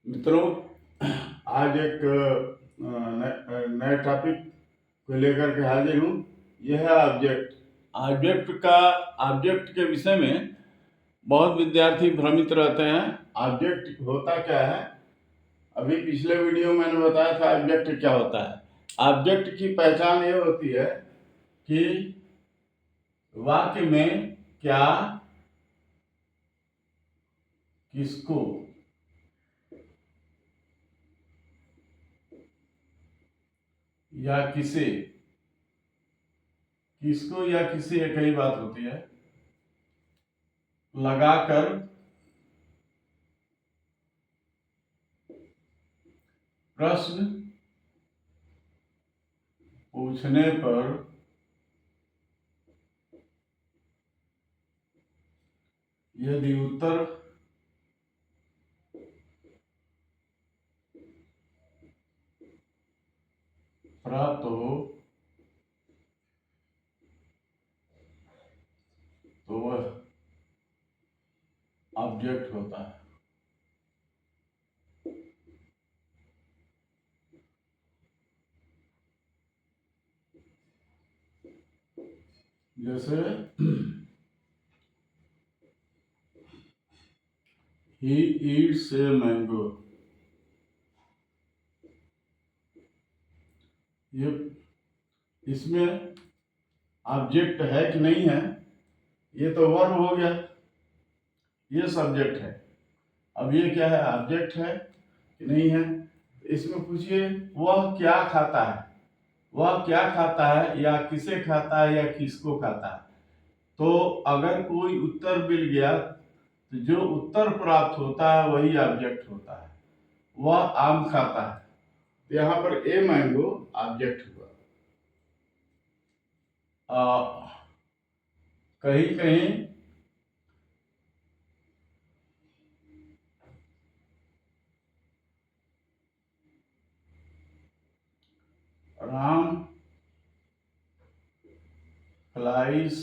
मित्रों, आज एक नए टॉपिक को लेकर के हाजिर हूँ। यह है ऑब्जेक्ट। ऑब्जेक्ट के विषय में बहुत विद्यार्थी भ्रमित रहते हैं। ऑब्जेक्ट होता क्या है? अभी पिछले वीडियो में मैंने बताया था ऑब्जेक्ट क्या होता है। ऑब्जेक्ट की पहचान ये होती है कि वाक्य में क्या, किसको, या किसे, किसको या किसे एक ही बात होती है, लगाकर प्रश्न पूछने पर यदि उत्तर प्राप्त हो तो वह ऑब्जेक्ट होता है। जैसे he eats a mango, ये इसमें ऑब्जेक्ट है कि नहीं है? ये तो वर्ब हो गया, ये सब्जेक्ट है। अब ये क्या है? ऑब्जेक्ट है कि नहीं है? इसमें पूछिए वह क्या खाता है, वह क्या खाता है, या किसे खाता है, या किसको खाता है। तो अगर कोई उत्तर मिल गया तो जो उत्तर प्राप्त होता है वही ऑब्जेक्ट होता है। वह आम खाता है, तो यहाँ पर ए मैंगो ऑब्जेक्ट हुआ। कहीं कहीं Ram flies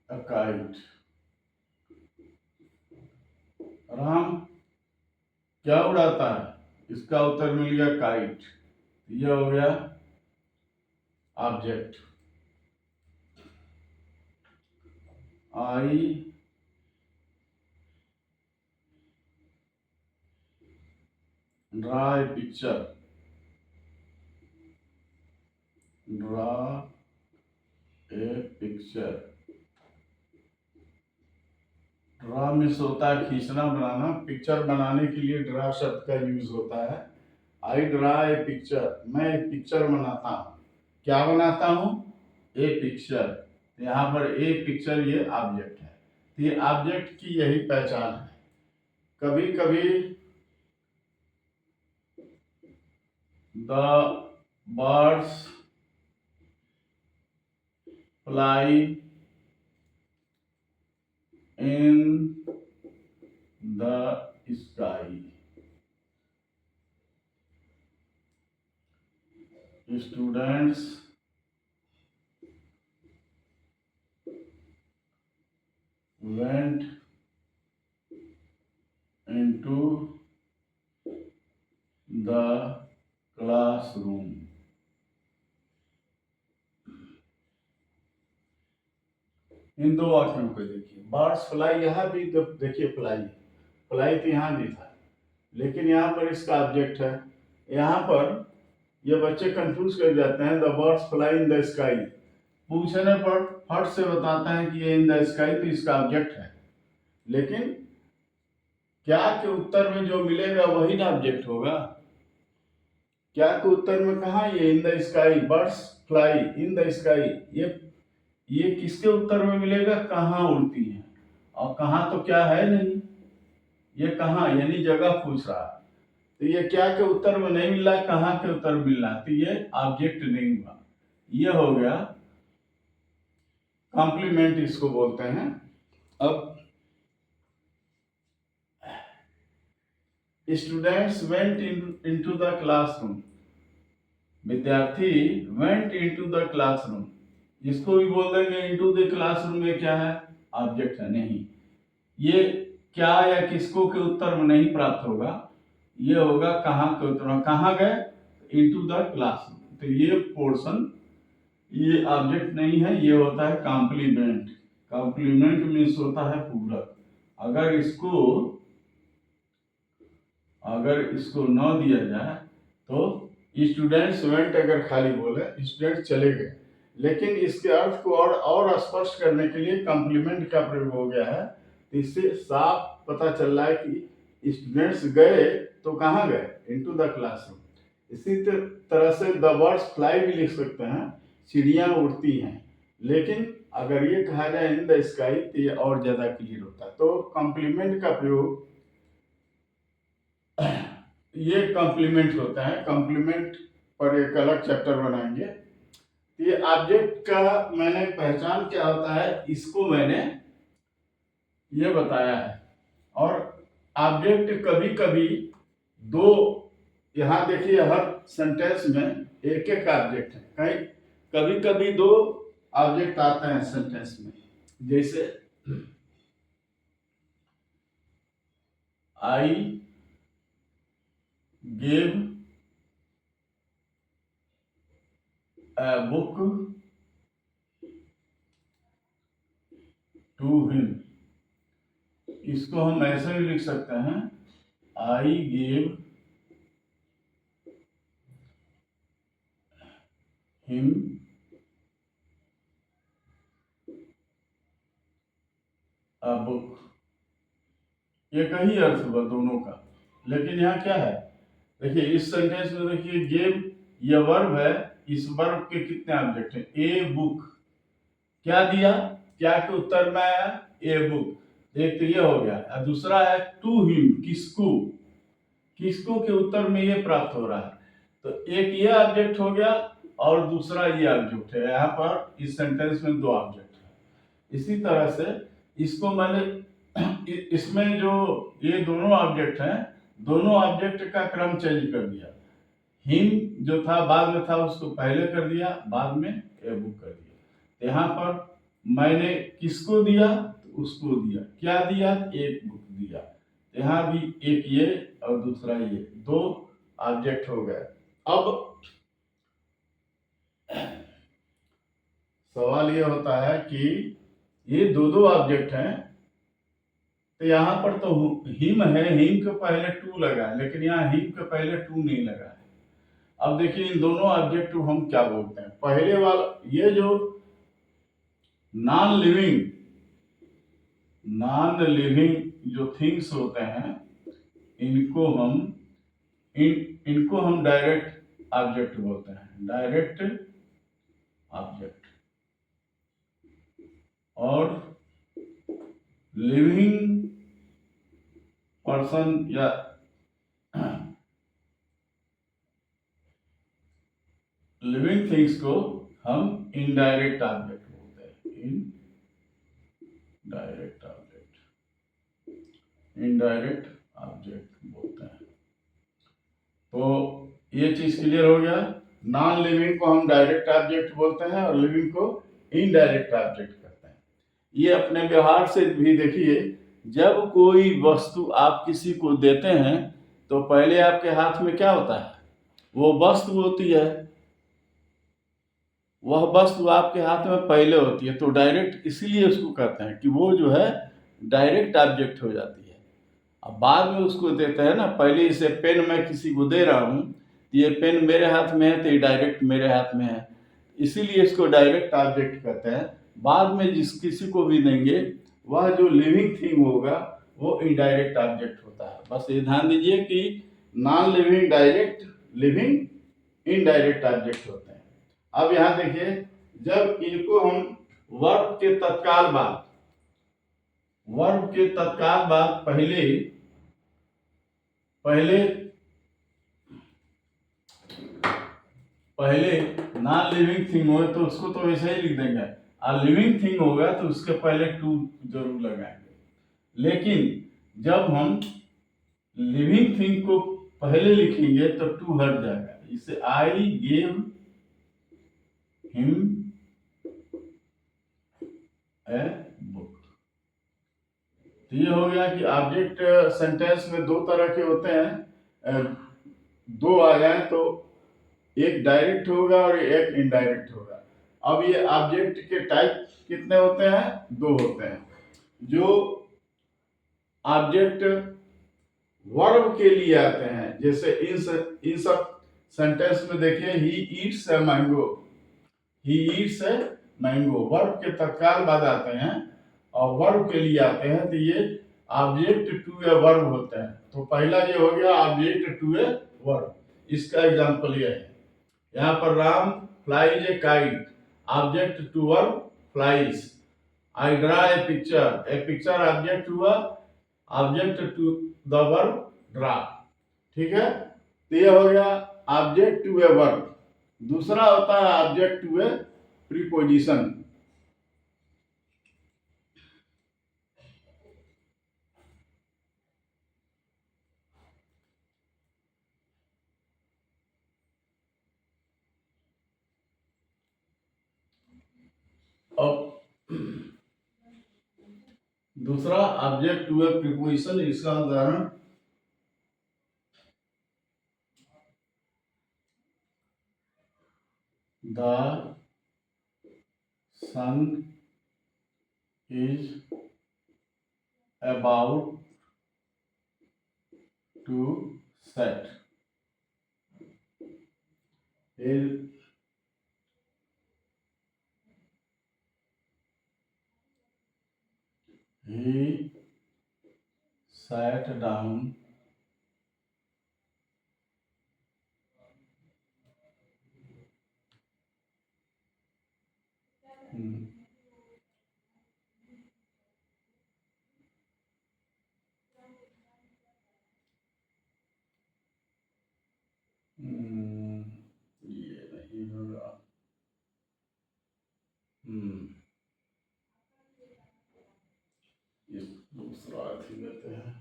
a kite, Ram क्या उड़ाता है, इसका उत्तर मिल गया काइट। यह हो गया object. I draw a picture, draw a picture. Draw में से होता है खींचना, बनाना। पिक्चर बनाने के लिए ड्रा शब्द का यूज होता है। आई ड्रा ए पिक्चर, मैं एक पिक्चर बनाता हूँ। क्या बनाता हूँ? ए पिक्चर। यहाँ पर ए पिक्चर ये ऑब्जेक्ट है। तो ये ऑब्जेक्ट की यही पहचान है। कभी कभी the birds fly in the sky, students went into the classroom। इन दो वाक्यों को देखिए। बर्ड्स फ्लाई, यहाँ भी देखिए फ्लाई, फ्लाई तो यहाँ भी था, लेकिन यहाँ पर इसका ऑब्जेक्ट है। यहाँ पर ये बच्चे कंफ्यूज कर जाते हैं। The birds fly in the sky, पूछने पर फट से बताता है कि ये इन द स्काई, तो इसका ऑब्जेक्ट है। लेकिन क्या के उत्तर में जो मिलेगा वही ना ऑब्जेक्ट होगा। क्या के उत्तर में कहा ये in the sky, birds fly in the sky, ये किसके उत्तर में मिलेगा? कहाँ उड़ती है, और कहाँ तो क्या है नहीं, ये कहाँ यानी जगह पूछ रहा है। तो ये क्या के उत्तर में नहीं मिल रहा, कहाँ के उत्तर मिल रहा, तो ये ऑब्जेक्ट नहीं हुआ। ये हो गया कॉम्प्लीमेंट, इसको बोलते हैं। अब students went into the classroom, विद्यार्थी वेंट इनटू द क्लासरूम, इसको भी बोल देंगे इनटू द क्लासरूम में क्या है? ऑब्जेक्ट है नहीं। ये क्या या किसको के उत्तर में नहीं प्राप्त होगा, ये होगा कहाँ के उत्तर में। कहाँ गए, इनटू द क्लासरूम। तो ये पोर्शन, ये ऑब्जेक्ट नहीं है, ये होता है कॉम्प्लीमेंट। कॉम्प्लीमेंट मीन्स होता है पूरक। अगर इसको न दिया जाए तो स्टूडेंट्स वेंट अगर खाली बोले, स्टूडेंट चले गए, लेकिन इसके अर्थ को और स्पष्ट करने के लिए कॉम्प्लीमेंट का प्रयोग हो गया है। तो इससे साफ पता चल रहा है कि स्टूडेंट्स गए तो कहाँ गए, इनटू द क्लासरूम। इसी तरह से द बर्ड्स फ्लाई भी लिख सकते हैं, चिड़ियाँ उड़ती हैं। लेकिन अगर ये कहा जाए इन द स्काई तो ये और ज्यादा क्लियर होता है। तो कॉम्प्लीमेंट का प्रयोग, ये कॉम्प्लीमेंट होता है। कॉम्प्लीमेंट पर एक अलग चैप्टर बनाएंगे। ये ऑब्जेक्ट का मैंने पहचान क्या होता है, इसको मैंने ये बताया है। और ऑब्जेक्ट कभी कभी दो, यहाँ देखिए हर सेंटेंस में एक एक ऑब्जेक्ट है, कहीं कभी कभी दो ऑब्जेक्ट आते हैं सेंटेंस में। जैसे I gave a book to him, इसको हम ऐसे भी लिख सकते हैं, I gave him a book. ये कहीं अर्थ हुआ दोनों का, लेकिन यहाँ क्या है, देखिए इस सेंटेंस में देखिए गेव ये वर्ब है, इस वर्ब के कितने ऑब्जेक्ट हैं, ए बुक। क्या दिया, क्या के उत्तर में आया, ए बुक। एक तो ये हो गया, और दूसरा है टू हिम, किसको, किसको के उत्तर में ये प्राप्त हो रहा है। तो एक ये ऑब्जेक्ट हो गया और दूसरा ये ऑब्जेक्ट है। यहाँ पर इस सेंटेंस में दो ऑब्जेक्ट है। इसी तरह से इसको मैंने इसमें जो ये दोनों ऑब्जेक्ट हैं, दोनों ऑब्जेक्ट का क्रम चेंज कर दिया। हिम जो था बाद में था, उसको पहले कर दिया, बाद में ए बुक कर दिया। यहाँ पर मैंने किसको दिया, तो उसको दिया। क्या दिया, एक बुक दिया। यहाँ भी एक ये और दूसरा ये, दो ऑब्जेक्ट हो गए। अब सवाल ये होता है कि ये दो दो ऑब्जेक्ट हैं, तो यहाँ पर तो हिम है, हिम के पहले टू लगा है, लेकिन यहाँ हिम के पहले टू नहीं लगा है। अब देखिए इन दोनों ऑब्जेक्ट को हम क्या बोलते हैं। पहले वाला ये जो नॉन लिविंग जो थिंग्स होते हैं, इनको हम डायरेक्ट ऑब्जेक्ट बोलते हैं, डायरेक्ट ऑब्जेक्ट। और लिविंग पर्सन या लिविंग थिंग्स को हम इनडायरेक्ट ऑब्जेक्ट बोलते हैं, इनडायरेक्ट ऑब्जेक्ट बोलते हैं। तो ये चीज क्लियर हो गया। नॉन लिविंग को हम डायरेक्ट ऑब्जेक्ट बोलते हैं और लिविंग को इनडायरेक्ट ऑब्जेक्ट करते हैं। ये अपने व्यवहार से भी देखिए, जब कोई वस्तु आप किसी को देते हैं तो पहले आपके हाथ में क्या होता है, वो वस्तु होती है, वह वस्तु आपके हाथ में पहले होती है। तो डायरेक्ट इसीलिए उसको कहते हैं कि वो जो है डायरेक्ट ऑब्जेक्ट हो जाती है। अब बाद में उसको देते हैं ना, पहले इसे पेन मैं किसी को दे रहा हूँ, ये पेन मेरे हाथ में है तो ये डायरेक्ट मेरे हाथ में है, इसीलिए इसको डायरेक्ट ऑब्जेक्ट कहते हैं। बाद में जिस किसी को भी देंगे वह जो लिविंग थिंग होगा वो इनडायरेक्ट ऑब्जेक्ट होता है। बस ये ध्यान दीजिए कि non living direct, living indirect object होते हैं। अब यहाँ देखिए, जब इनको हम वर्ब के तत्काल बाद, पहले नॉन लिविंग थिंग हो तो उसको तो वैसे ही लिख देंगे, और लिविंग थिंग होगा तो उसके पहले टू जरूर लगाएंगे। लेकिन जब हम लिविंग थिंग को पहले लिखेंगे तो टू हट जाएगा। इसे I gave him a book. तो ये हो गया कि ऑब्जेक्ट सेंटेंस में दो तरह के होते हैं, दो आ जाए तो एक डायरेक्ट होगा और एक इनडायरेक्ट होगा। अब ये ऑब्जेक्ट के टाइप कितने होते हैं? दो होते हैं। जो ऑब्जेक्ट वर्ब के लिए आते हैं, जैसे इन सब सेंटेंस में देखिए, he eats a mango, he eats a mango verb के तत्काल बाद आते हैं और वर्ब के लिए आते हैं, तो ये ऑब्जेक्ट टू ए वर्ब होते हैं। तो पहला ये हो गया ऑब्जेक्ट टू ए वर्ब। इसका एग्जांपल ये है, यहाँ पर Ram flies a kite, object to verb flies. I draw a picture object हुआ, object to the verb draw. ठीक है, तो ये हो गया ऑब्जेक्ट टू ए वर्ब। दूसरा होता है ऑब्जेक्ट टू ए प्रीपोजिशन। अब दूसरा ऑब्जेक्ट टू ए प्रीपोजिशन, इसका उदाहरण the sun is about to set, he sat down ये नहीं होगा। ये दूसरा अथी लेते हैं,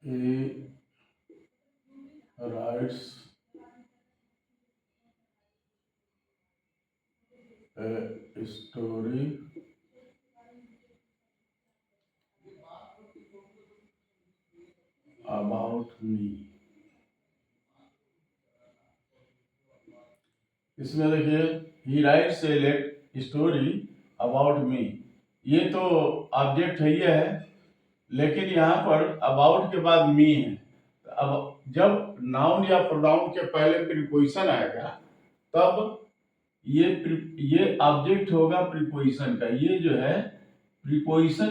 he writes a story about me। इसमें देखिए, ही writes a story about me, ये तो ऑब्जेक्ट है ये है, लेकिन यहाँ पर अबाउट के बाद मी है। अब जब नाउन या प्रोनाउन के पहले प्रीपोजिशन आएगा तब ये ऑब्जेक्ट होगा प्रीपोजिशन का। ये जो है preposition,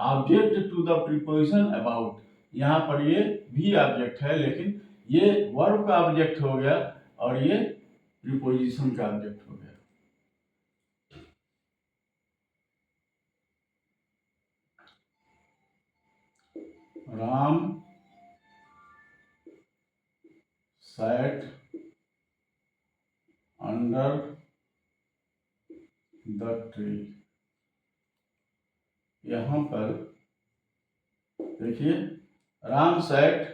object to the preposition about, यहाँ पर ये भी ऑब्जेक्ट है, लेकिन ये वर्ब का ऑब्जेक्ट हो गया और ये प्रीपोजिशन का ऑब्जेक्ट हो गया। Ram sat under the tree, यहाँ पर देखिए, Ram sat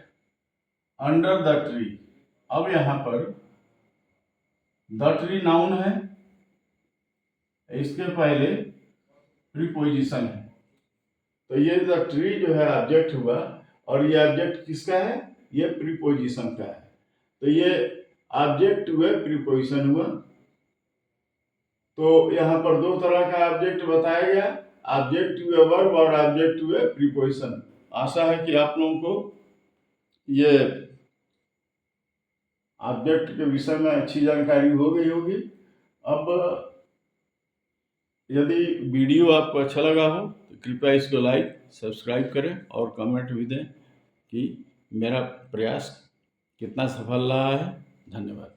under the tree. अब यहाँ पर द ट्री नाउन है, इसके पहले प्रीपोजिशन है, तो ये द ट्री जो है ऑब्जेक्ट हुआ और ये ऑब्जेक्ट किसका है? ये प्रीपोजिशन का है। तो ये ऑब्जेक्ट हुए प्रीपोजिशन हुआ। तो यहाँ पर दो तरह का ऑब्जेक्ट बताया गया, ऑब्जेक्ट टू ए वर्ब और ऑब्जेक्ट टू ए प्रीपोजिशन। आशा है कि आप लोगों को ये ऑब्जेक्ट के विषय में अच्छी जानकारी हो गई होगी। अब यदि वीडियो आपको अच्छा लगा हो तो कृपया इसको लाइक सब्सक्राइब करें और कमेंट भी दें कि मेरा प्रयास कितना सफल रहा है। धन्यवाद।